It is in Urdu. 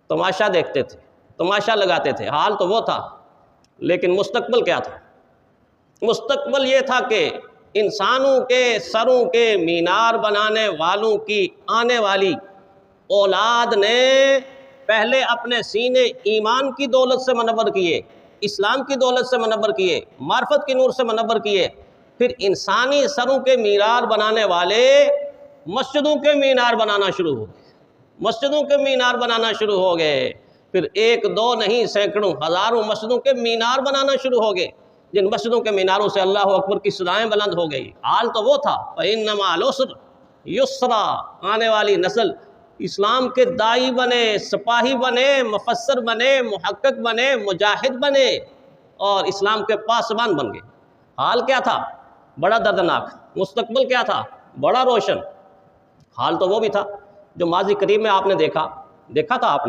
تماشا دیکھتے تھے، تماشا لگاتے تھے، حال تو وہ تھا، لیکن مستقبل کیا تھا؟ مستقبل یہ تھا کہ انسانوں کے سروں کے مینار بنانے والوں کی آنے والی اولاد نے پہلے اپنے سینے ایمان کی دولت سے منور کیے، اسلام کی دولت سے منور کیے، معرفت کی نور سے منور کیے، پھر انسانی سروں کے مینار بنانے والے مسجدوں کے مینار بنانا شروع ہو گئے، مسجدوں کے مینار بنانا شروع ہو گئے، پھر ایک دو نہیں سینکڑوں ہزاروں مسجدوں کے مینار بنانا شروع ہو گئے، جن مسجدوں کے میناروں سے اللہ اکبر کی صدائیں بلند ہو گئی۔ حال تو وہ تھا فَإِنَّ مَعَ الْعُسْرِ يُسْرًا، آنے والی نسل اسلام کے داعی بنے، سپاہی بنے، مفسر بنے، محقق بنے، مجاہد بنے اور اسلام کے پاسبان بن گئے۔ حال کیا تھا؟ بڑا دردناک۔ مستقبل کیا تھا؟ بڑا روشن۔ حال تو وہ بھی تھا جو ماضی قریب میں آپ نے دیکھا تھا آپ نے